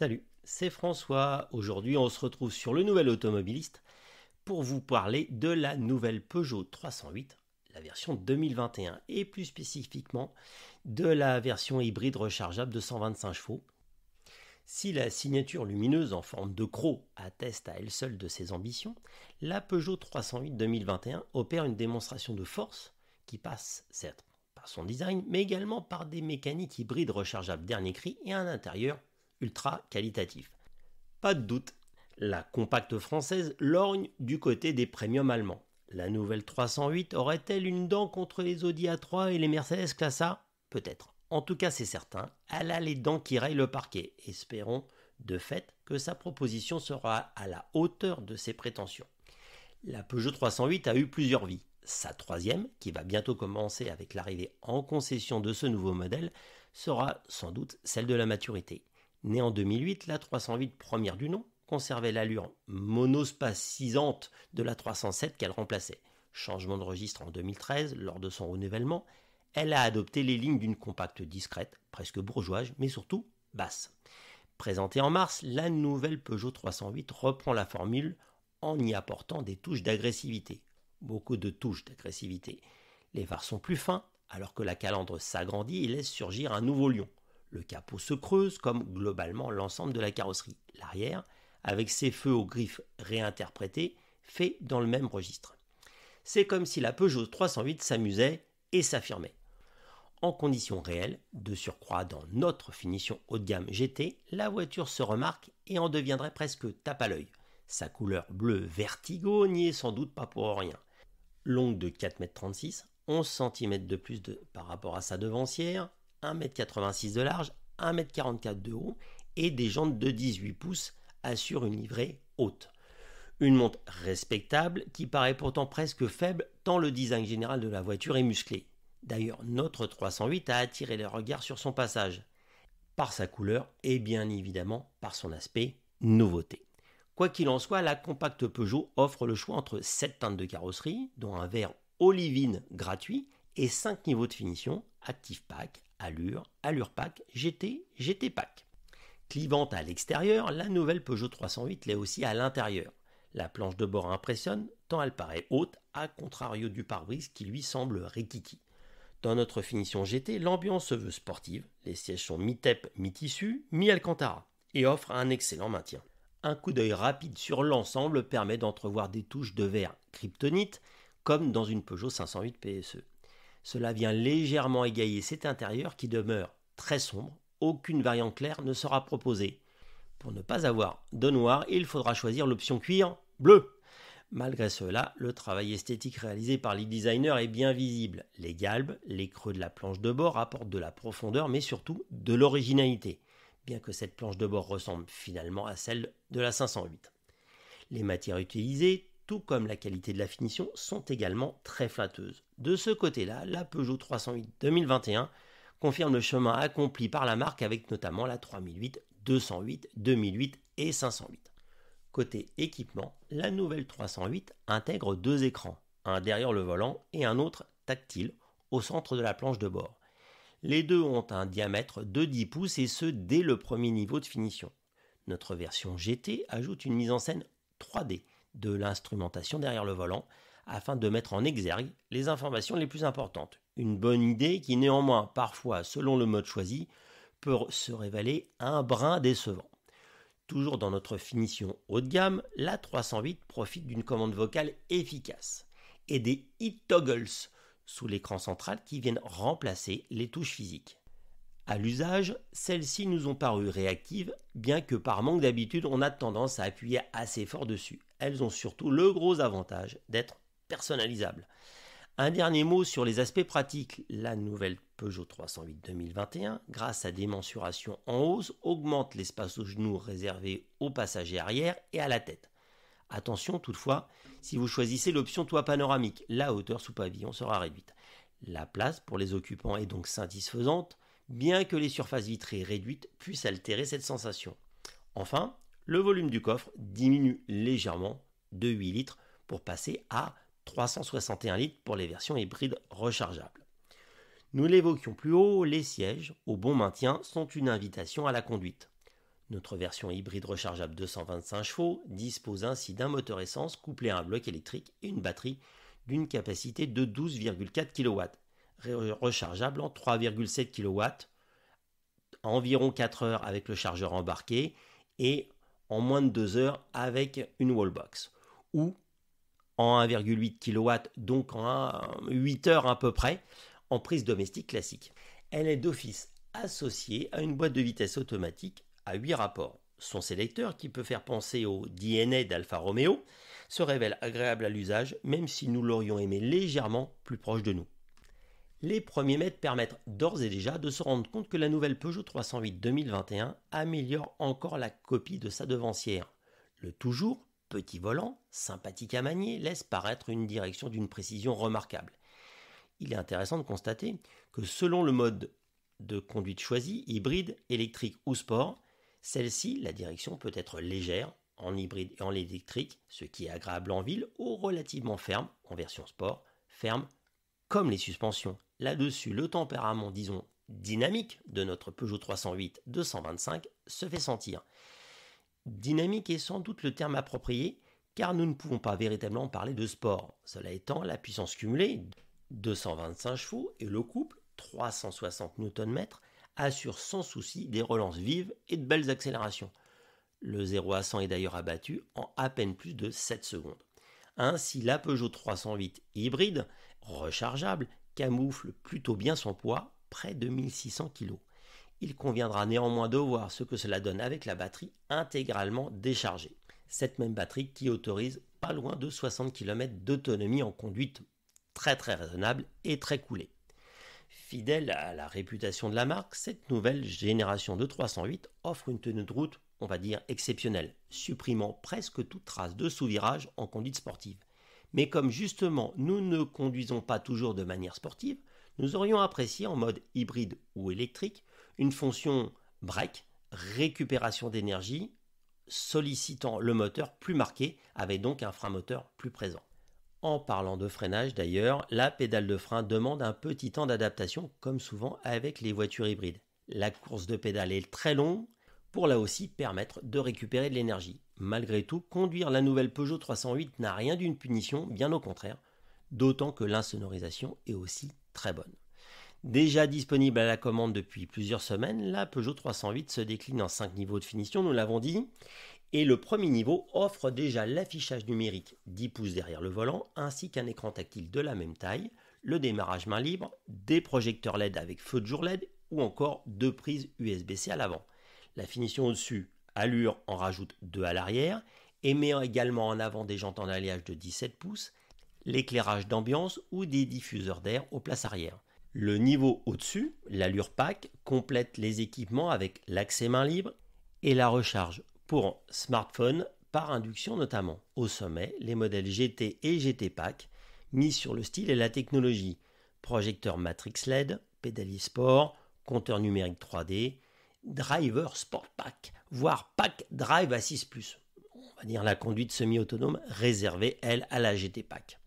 Salut, c'est François. Aujourd'hui, on se retrouve sur le Nouvel Automobiliste pour vous parler de la nouvelle Peugeot 308, la version 2021, et plus spécifiquement de la version hybride rechargeable de 125 chevaux. Si la signature lumineuse en forme de croc atteste à elle seule de ses ambitions, la Peugeot 308 2021 opère une démonstration de force qui passe certes par son design, mais également par des mécaniques hybrides rechargeables dernier cri et un intérieur ultra qualitatif. Pas de doute, la compacte française lorgne du côté des premiums allemands. La nouvelle 308 aurait-elle une dent contre les Audi A3 et les Mercedes Classe A? Peut-être. En tout cas, c'est certain, elle a les dents qui rayent le parquet. Espérons de fait que sa proposition sera à la hauteur de ses prétentions. La Peugeot 308 a eu plusieurs vies. Sa troisième, qui va bientôt commencer avec l'arrivée en concession de ce nouveau modèle, sera sans doute celle de la maturité. Née en 2008, la 308 première du nom conservait l'allure monospacisante de la 307 qu'elle remplaçait. Changement de registre en 2013, lors de son renouvellement, elle a adopté les lignes d'une compacte discrète, presque bourgeoise, mais surtout basse. Présentée en mars, la nouvelle Peugeot 308 reprend la formule en y apportant des touches d'agressivité. Beaucoup de touches d'agressivité. Les phares sont plus fins, alors que la calandre s'agrandit et laisse surgir un nouveau lion. Le capot se creuse comme globalement l'ensemble de la carrosserie. L'arrière, avec ses feux aux griffes réinterprétés, fait dans le même registre. C'est comme si la Peugeot 308 s'amusait et s'affirmait. En conditions réelles, de surcroît dans notre finition haut de gamme GT, la voiture se remarque et en deviendrait presque tape à l'œil. Sa couleur bleu vertigo n'y est sans doute pas pour rien. Longue de 4,36 m, 11 cm de plus par rapport à sa devancière, 1,86 m de large, 1,44 m de haut et des jantes de 18 pouces assurent une livrée haute. Une montre respectable qui paraît pourtant presque faible tant le design général de la voiture est musclé. D'ailleurs, notre 308 a attiré les regards sur son passage, par sa couleur et bien évidemment par son aspect nouveauté. Quoi qu'il en soit, la compacte Peugeot offre le choix entre 7 teintes de carrosserie, dont un vert olivine gratuit, et 5 niveaux de finition, Active Pack, Allure, Allure Pack, GT, GT Pack. Clivante à l'extérieur, la nouvelle Peugeot 308 l'est aussi à l'intérieur. La planche de bord impressionne, tant elle paraît haute, à contrario du pare-brise qui lui semble rikiki. Dans notre finition GT, l'ambiance se veut sportive, les sièges sont mi-TEP, mi-tissu, mi-Alcantara, et offrent un excellent maintien. Un coup d'œil rapide sur l'ensemble permet d'entrevoir des touches de verre kryptonite, comme dans une Peugeot 508 PSE. Cela vient légèrement égayer cet intérieur qui demeure très sombre, aucune variante claire ne sera proposée. Pour ne pas avoir de noir, il faudra choisir l'option cuir bleu. Malgré cela, le travail esthétique réalisé par les designers est bien visible. Les galbes, les creux de la planche de bord apportent de la profondeur, mais surtout de l'originalité, bien que cette planche de bord ressemble finalement à celle de la 508. Les matières utilisées, tout comme la qualité de la finition, sont également très flatteuses. De ce côté-là, la Peugeot 308 2021 confirme le chemin accompli par la marque avec notamment la 3008, 208, 2008 et 508. Côté équipement, la nouvelle 308 intègre 2 écrans, un derrière le volant et un autre tactile au centre de la planche de bord. Les deux ont un diamètre de 10 pouces et ce dès le premier niveau de finition. Notre version GT ajoute une mise en scène 3D de l'instrumentation derrière le volant afin de mettre en exergue les informations les plus importantes. Une bonne idée qui néanmoins, parfois selon le mode choisi, peut se révéler un brin décevant. Toujours dans notre finition haut de gamme, la 308 profite d'une commande vocale efficace et des hit toggles sous l'écran central qui viennent remplacer les touches physiques. À l'usage, celles-ci nous ont paru réactives, bien que par manque d'habitude, on a tendance à appuyer assez fort dessus. Elles ont surtout le gros avantage d'être personnalisables. Un dernier mot sur les aspects pratiques. La nouvelle Peugeot 308 2021, grâce à des mensurations en hausse, augmente l'espace aux genoux réservé aux passagers arrière et à la tête. Attention toutefois, si vous choisissez l'option toit panoramique, la hauteur sous pavillon sera réduite. La place pour les occupants est donc satisfaisante, bien que les surfaces vitrées réduites puissent altérer cette sensation. Enfin, le volume du coffre diminue légèrement de 8 litres pour passer à 361 litres pour les versions hybrides rechargeables. Nous l'évoquions plus haut, les sièges, au bon maintien, sont une invitation à la conduite. Notre version hybride rechargeable 225 chevaux dispose ainsi d'un moteur essence couplé à un bloc électrique et une batterie d'une capacité de 12,4 kW, rechargeable en 3,7 kW, à environ 4 heures avec le chargeur embarqué et en moins de 2 heures avec une wallbox, ou en 1,8 kW, donc en 8 heures à peu près, en prise domestique classique. Elle est d'office associée à une boîte de vitesse automatique à 8 rapports. Son sélecteur, qui peut faire penser au DNA d'Alfa Romeo, se révèle agréable à l'usage, même si nous l'aurions aimé légèrement plus proche de nous. Les premiers mètres permettent d'ores et déjà de se rendre compte que la nouvelle Peugeot 308 2021 améliore encore la copie de sa devancière. Le toujours petit volant, sympathique à manier, laisse paraître une direction d'une précision remarquable. Il est intéressant de constater que selon le mode de conduite choisi, hybride, électrique ou sport, celle-ci, la direction peut être légère en hybride et en électrique, ce qui est agréable en ville, ou relativement ferme en version sport, ferme comme les suspensions. Là-dessus, le tempérament, disons, dynamique de notre Peugeot 308 225 se fait sentir. Dynamique est sans doute le terme approprié, car nous ne pouvons pas véritablement parler de sport. Cela étant, la puissance cumulée, 225 chevaux, et le couple, 360 Nm, assure sans souci des relances vives et de belles accélérations. Le 0 à 100 est d'ailleurs abattu en à peine plus de 7 secondes. Ainsi, la Peugeot 308 hybride, rechargeable, camoufle plutôt bien son poids, près de 1600 kg. Il conviendra néanmoins de voir ce que cela donne avec la batterie intégralement déchargée. Cette même batterie qui autorise pas loin de 60 km d'autonomie en conduite très raisonnable et très coolée. Fidèle à la réputation de la marque, cette nouvelle génération de 308 offre une tenue de route, on va dire, exceptionnelle, supprimant presque toute trace de sous-virage en conduite sportive. Mais comme justement nous ne conduisons pas toujours de manière sportive, nous aurions apprécié en mode hybride ou électrique une fonction break, récupération d'énergie, sollicitant le moteur plus marqué, avec donc un frein moteur plus présent. En parlant de freinage d'ailleurs, la pédale de frein demande un petit temps d'adaptation, comme souvent avec les voitures hybrides. La course de pédale est très longue, pour là aussi permettre de récupérer de l'énergie. Malgré tout, conduire la nouvelle Peugeot 308 n'a rien d'une punition, bien au contraire, d'autant que l'insonorisation est aussi très bonne. Déjà disponible à la commande depuis plusieurs semaines, la Peugeot 308 se décline en 5 niveaux de finition, nous l'avons dit, et le premier niveau offre déjà l'affichage numérique 10 pouces derrière le volant, ainsi qu'un écran tactile de la même taille, le démarrage main libre, des projecteurs LED avec feu de jour LED, ou encore 2 prises USB-C à l'avant. La finition au-dessus, Allure en rajoute 2 à l'arrière, et met également en avant des jantes en alliage de 17 pouces, l'éclairage d'ambiance ou des diffuseurs d'air aux places arrière. Le niveau au-dessus, l'Allure Pack, complète les équipements avec l'accès main libre et la recharge pour smartphone par induction notamment. Au sommet, les modèles GT et GT Pack mis sur le style et la technologie. Projecteur Matrix LED, pédalier sport, compteur numérique 3D, Driver Sport Pack, voire Pack Drive Assist+. On va dire la conduite semi-autonome réservée, elle, à la GT Pack.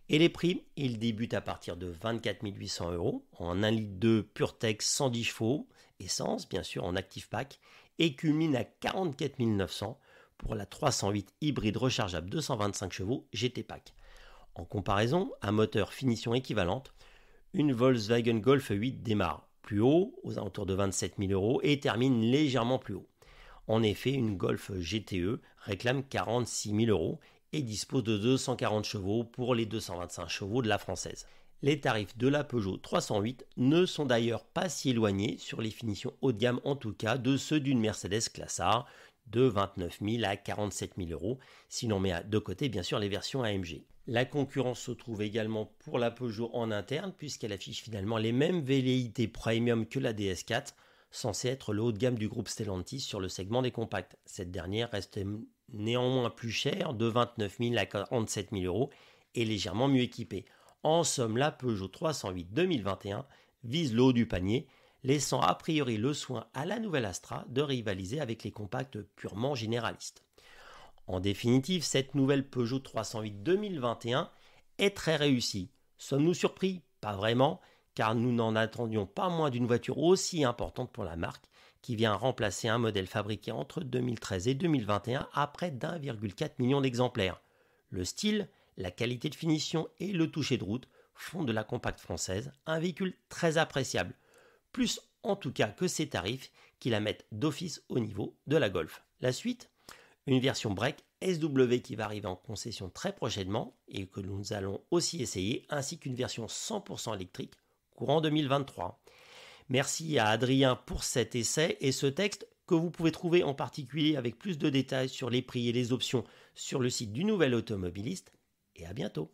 Et les prix, ils débutent à partir de 24 800 € en 1,2 litre PureTech 110 chevaux, essence bien sûr en Active Pack, et culminent à 44 900 pour la 308 hybride rechargeable 225 chevaux GT Pack. En comparaison, un moteur finition équivalente, une Volkswagen Golf 8 démarre plus haut, aux alentours de 27 000 € et termine légèrement plus haut. En effet, une Golf GTE réclame 46 000 € et dispose de 240 chevaux pour les 225 chevaux de la française. Les tarifs de la Peugeot 308 ne sont d'ailleurs pas si éloignés sur les finitions haut de gamme en tout cas de ceux d'une Mercedes Classe A de 29 000 à 47 000 € si l'on met de côté bien sûr les versions AMG. La concurrence se trouve également pour la Peugeot en interne puisqu'elle affiche finalement les mêmes velléités premium que la DS4, censée être le haut de gamme du groupe Stellantis sur le segment des compacts. Cette dernière reste néanmoins plus chère, de 29 000 à 47 000 € et légèrement mieux équipée. En somme, la Peugeot 308 2021 vise le haut du panier, laissant a priori le soin à la nouvelle Astra de rivaliser avec les compacts purement généralistes. En définitive, cette nouvelle Peugeot 308 2021 est très réussie. Sommes-nous surpris? Pas vraiment, car nous n'en attendions pas moins d'une voiture aussi importante pour la marque, qui vient remplacer un modèle fabriqué entre 2013 et 2021 à près d'1,4 million d'exemplaires. Le style, la qualité de finition et le toucher de route font de la compacte française un véhicule très appréciable, plus en tout cas que ses tarifs qui la mettent d'office au niveau de la Golf. La suite, une version break SW qui va arriver en concession très prochainement et que nous allons aussi essayer, ainsi qu'une version 100% électrique courant 2023. Merci à Adrien pour cet essai et ce texte que vous pouvez trouver en particulier avec plus de détails sur les prix et les options sur le site du Nouvel Automobiliste. Et à bientôt.